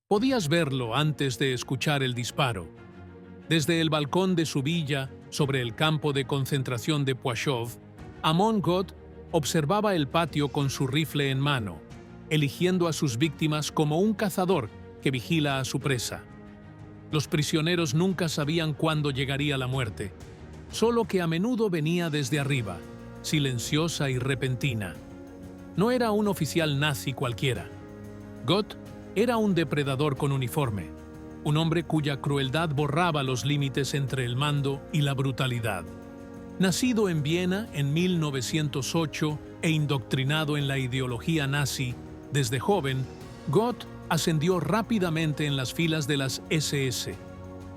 Podías verlo antes de escuchar el disparo. Desde el balcón de su villa, sobre el campo de concentración de Płaszów, Amon Göth observaba el patio con su rifle en mano, eligiendo a sus víctimas como un cazador que vigila a su presa. Los prisioneros nunca sabían cuándo llegaría la muerte, solo que a menudo venía desde arriba, silenciosa y repentina. No era un oficial nazi cualquiera. Göth era un depredador con uniforme, un hombre cuya crueldad borraba los límites entre el mando y la brutalidad. Nacido en Viena en 1908 e indoctrinado en la ideología nazi, desde joven, Göth ascendió rápidamente en las filas de las SS.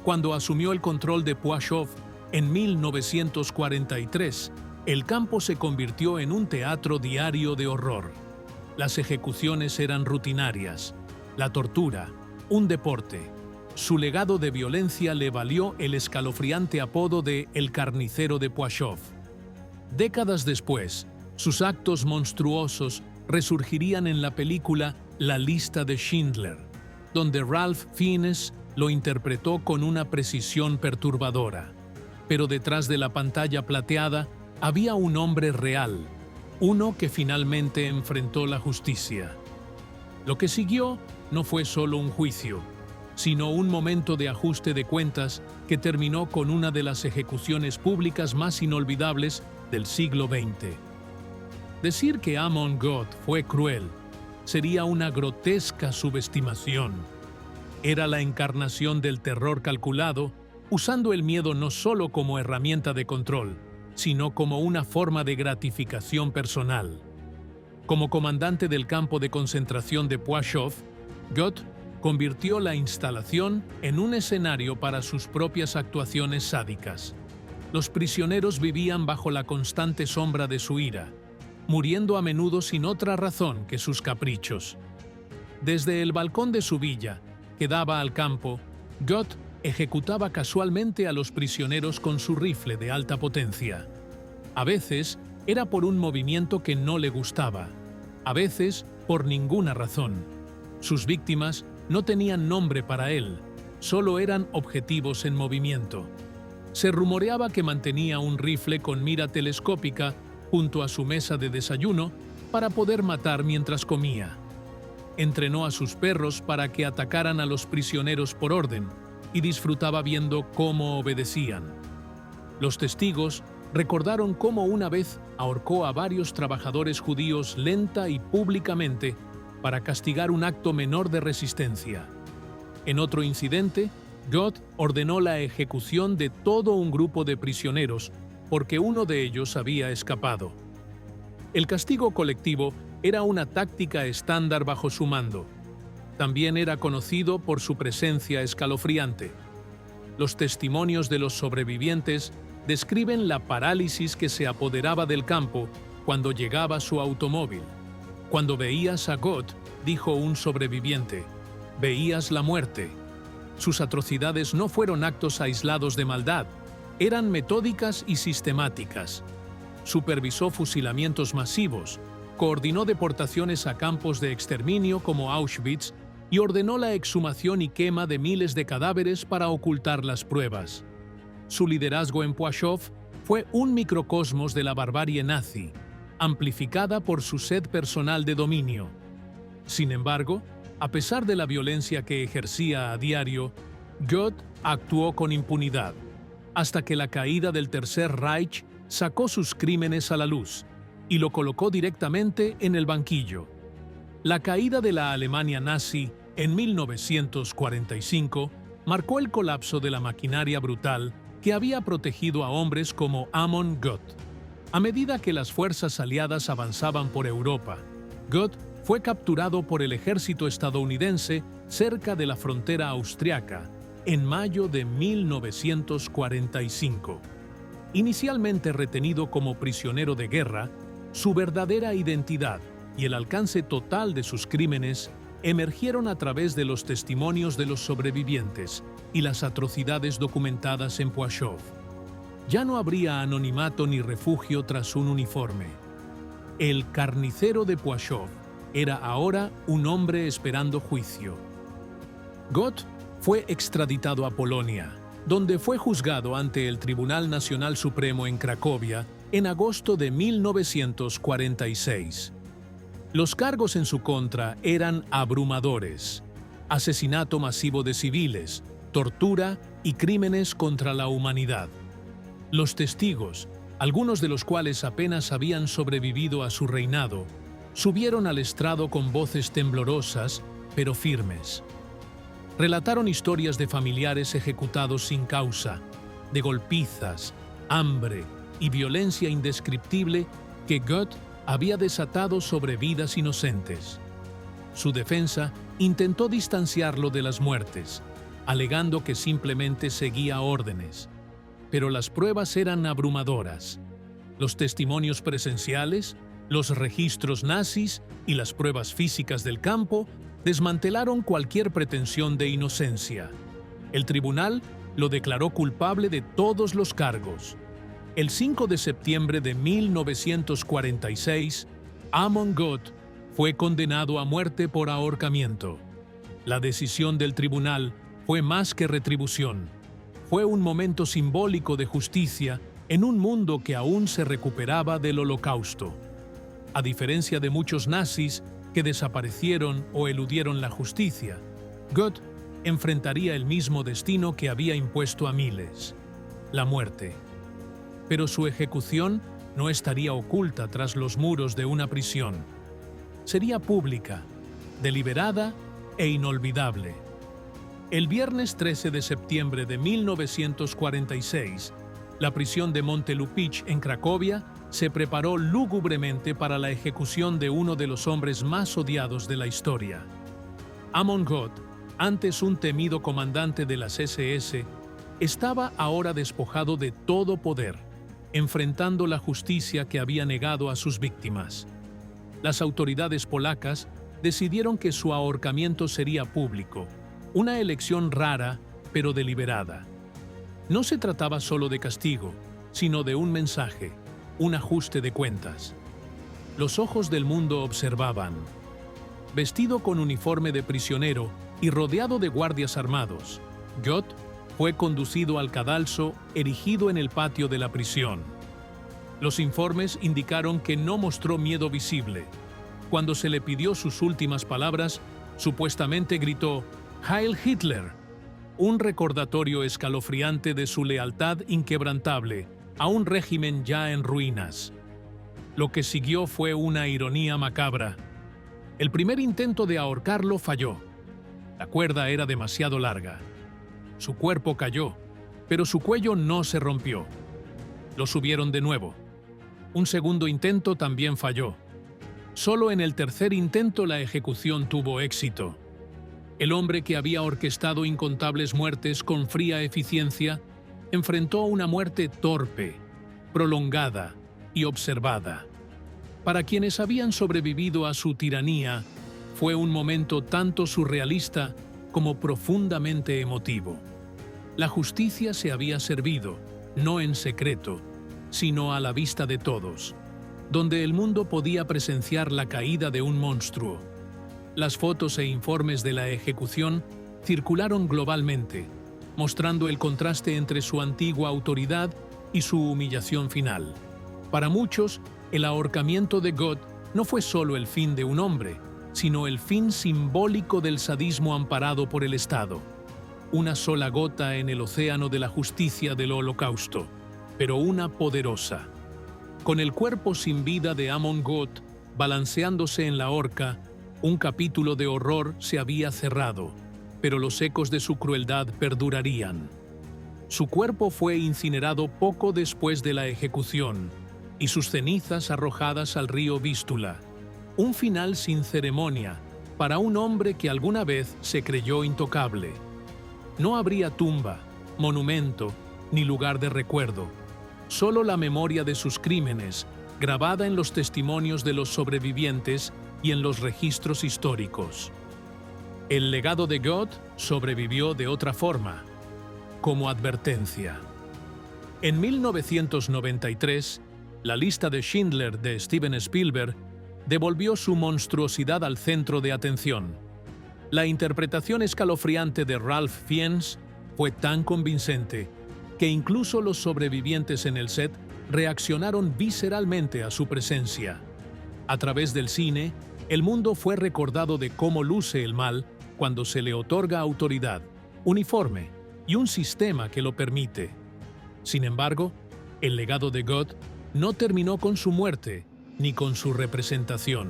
Cuando asumió el control de Płaszów en 1943, el campo se convirtió en un teatro diario de horror. Las ejecuciones eran rutinarias, la tortura, un deporte. Su legado de violencia le valió el escalofriante apodo de El Carnicero de Płaszów. Décadas después, sus actos monstruosos resurgirían en la película La lista de Schindler, donde Ralph Fiennes lo interpretó con una precisión perturbadora. Pero detrás de la pantalla plateada había un hombre real, uno que finalmente enfrentó la justicia. Lo que siguió no fue solo un juicio, sino un momento de ajuste de cuentas que terminó con una de las ejecuciones públicas más inolvidables del siglo XX. Decir que Amon Göth fue cruel sería una grotesca subestimación. Era la encarnación del terror calculado, usando el miedo no solo como herramienta de control, sino como una forma de gratificación personal. Como comandante del campo de concentración de Płaszów, Göth convirtió la instalación en un escenario para sus propias actuaciones sádicas. Los prisioneros vivían bajo la constante sombra de su ira, muriendo a menudo sin otra razón que sus caprichos. Desde el balcón de su villa, que daba al campo, Göth ejecutaba casualmente a los prisioneros con su rifle de alta potencia. A veces era por un movimiento que no le gustaba, a veces por ninguna razón. Sus víctimas no tenían nombre para él, solo eran objetivos en movimiento. Se rumoreaba que mantenía un rifle con mira telescópica junto a su mesa de desayuno para poder matar mientras comía. Entrenó a sus perros para que atacaran a los prisioneros por orden y disfrutaba viendo cómo obedecían. Los testigos recordaron cómo una vez ahorcó a varios trabajadores judíos lenta y públicamente para castigar un acto menor de resistencia. En otro incidente, Göth ordenó la ejecución de todo un grupo de prisioneros porque uno de ellos había escapado. El castigo colectivo era una táctica estándar bajo su mando. También era conocido por su presencia escalofriante. Los testimonios de los sobrevivientes describen la parálisis que se apoderaba del campo cuando llegaba su automóvil. Cuando veías a Göth, dijo un sobreviviente, veías la muerte. Sus atrocidades no fueron actos aislados de maldad, eran metódicas y sistemáticas. Supervisó fusilamientos masivos, coordinó deportaciones a campos de exterminio como Auschwitz y ordenó la exhumación y quema de miles de cadáveres para ocultar las pruebas. Su liderazgo en Płaszów fue un microcosmos de la barbarie nazi, amplificada por su sed personal de dominio. Sin embargo, a pesar de la violencia que ejercía a diario, Göth actuó con impunidad, hasta que la caída del Tercer Reich sacó sus crímenes a la luz y lo colocó directamente en el banquillo. La caída de la Alemania nazi en 1945 marcó el colapso de la maquinaria brutal que había protegido a hombres como Amon Göth. A medida que las fuerzas aliadas avanzaban por Europa, Göth fue capturado por el ejército estadounidense cerca de la frontera austriaca en mayo de 1945. Inicialmente retenido como prisionero de guerra, su verdadera identidad y el alcance total de sus crímenes emergieron a través de los testimonios de los sobrevivientes y las atrocidades documentadas en Płaszów. Ya no habría anonimato ni refugio tras un uniforme. El carnicero de Płaszów era ahora un hombre esperando juicio. Gott fue extraditado a Polonia, donde fue juzgado ante el Tribunal Nacional Supremo en Cracovia en agosto de 1946. Los cargos en su contra eran abrumadores: asesinato masivo de civiles, tortura y crímenes contra la humanidad. Los testigos, algunos de los cuales apenas habían sobrevivido a su reinado, subieron al estrado con voces temblorosas, pero firmes. Relataron historias de familiares ejecutados sin causa, de golpizas, hambre y violencia indescriptible que Gott había desatado sobre vidas inocentes. Su defensa intentó distanciarlo de las muertes, alegando que simplemente seguía órdenes. Pero las pruebas eran abrumadoras. Los testimonios presenciales, los registros nazis y las pruebas físicas del campo desmantelaron cualquier pretensión de inocencia. El tribunal lo declaró culpable de todos los cargos. El 5 de septiembre de 1946, Amon Gott fue condenado a muerte por ahorcamiento. La decisión del tribunal fue más que retribución. Fue un momento simbólico de justicia en un mundo que aún se recuperaba del Holocausto. A diferencia de muchos nazis que desaparecieron o eludieron la justicia, Gott enfrentaría el mismo destino que había impuesto a miles: la muerte. Pero su ejecución no estaría oculta tras los muros de una prisión. Sería pública, deliberada e inolvidable. El viernes 13 de septiembre de 1946, la prisión de Montelupich en Cracovia se preparó lúgubremente para la ejecución de uno de los hombres más odiados de la historia. Amon Gott, antes un temido comandante de las SS, estaba ahora despojado de todo poder, enfrentando la justicia que había negado a sus víctimas. Las autoridades polacas decidieron que su ahorcamiento sería público, una elección rara pero deliberada. No se trataba solo de castigo, sino de un mensaje, un ajuste de cuentas. Los ojos del mundo observaban. Vestido con uniforme de prisionero y rodeado de guardias armados, Gott fue conducido al cadalso erigido en el patio de la prisión. Los informes indicaron que no mostró miedo visible. Cuando se le pidió sus últimas palabras, supuestamente gritó «Heil Hitler», un recordatorio escalofriante de su lealtad inquebrantable a un régimen ya en ruinas. Lo que siguió fue una ironía macabra. El primer intento de ahorcarlo falló. La cuerda era demasiado larga. Su cuerpo cayó, pero su cuello no se rompió. Lo subieron de nuevo. Un segundo intento también falló. Solo en el tercer intento la ejecución tuvo éxito. El hombre que había orquestado incontables muertes con fría eficiencia enfrentó una muerte torpe, prolongada y observada. Para quienes habían sobrevivido a su tiranía, fue un momento tanto surrealista como profundamente emotivo. La justicia se había servido, no en secreto, sino a la vista de todos, donde el mundo podía presenciar la caída de un monstruo. Las fotos e informes de la ejecución circularon globalmente, mostrando el contraste entre su antigua autoridad y su humillación final. Para muchos, el ahorcamiento de Gott no fue solo el fin de un hombre, sino el fin simbólico del sadismo amparado por el Estado. Una sola gota en el océano de la justicia del Holocausto, pero una poderosa. Con el cuerpo sin vida de Amon Gott balanceándose en la horca, un capítulo de horror se había cerrado, pero los ecos de su crueldad perdurarían. Su cuerpo fue incinerado poco después de la ejecución y sus cenizas arrojadas al río Vístula. Un final sin ceremonia para un hombre que alguna vez se creyó intocable. No habría tumba, monumento ni lugar de recuerdo, solo la memoria de sus crímenes, grabada en los testimonios de los sobrevivientes y en los registros históricos. El legado de Gott sobrevivió de otra forma, como advertencia. En 1993, la lista de Schindler de Steven Spielberg devolvió su monstruosidad al centro de atención. La interpretación escalofriante de Ralph Fiennes fue tan convincente que incluso los sobrevivientes en el set reaccionaron visceralmente a su presencia. A través del cine, el mundo fue recordado de cómo luce el mal cuando se le otorga autoridad, uniforme y un sistema que lo permite. Sin embargo, el legado de God no terminó con su muerte ni con su representación.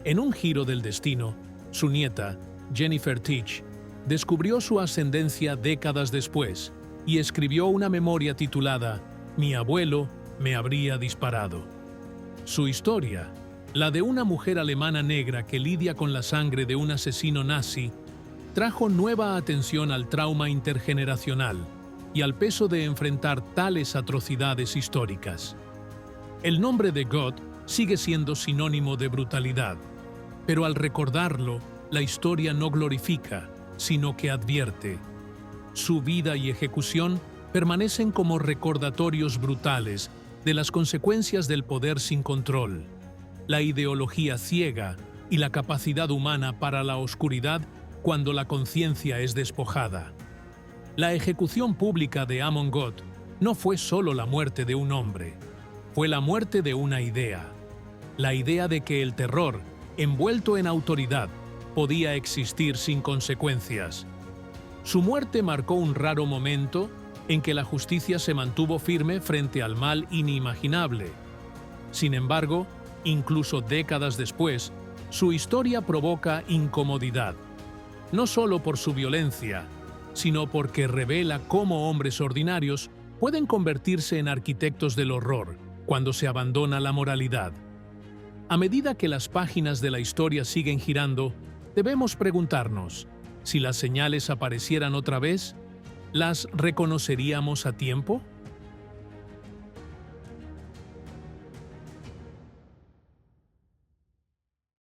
En un giro del destino, su nieta, Jennifer Teach, descubrió su ascendencia décadas después y escribió una memoria titulada Mi abuelo me habría disparado. Su historia, la de una mujer alemana negra que lidia con la sangre de un asesino nazi, trajo nueva atención al trauma intergeneracional y al peso de enfrentar tales atrocidades históricas. El nombre de God sigue siendo sinónimo de brutalidad, pero al recordarlo, la historia no glorifica, sino que advierte. Su vida y ejecución permanecen como recordatorios brutales de las consecuencias del poder sin control, la ideología ciega y la capacidad humana para la oscuridad cuando la conciencia es despojada. La ejecución pública de Amon God no fue solo la muerte de un hombre, fue la muerte de una idea, la idea de que el terror, envuelto en autoridad, podía existir sin consecuencias. Su muerte marcó un raro momento en que la justicia se mantuvo firme frente al mal inimaginable. Sin embargo, incluso décadas después, su historia provoca incomodidad, no solo por su violencia, sino porque revela cómo hombres ordinarios pueden convertirse en arquitectos del horror cuando se abandona la moralidad. A medida que las páginas de la historia siguen girando, debemos preguntarnos, si las señales aparecieran otra vez, ¿las reconoceríamos a tiempo?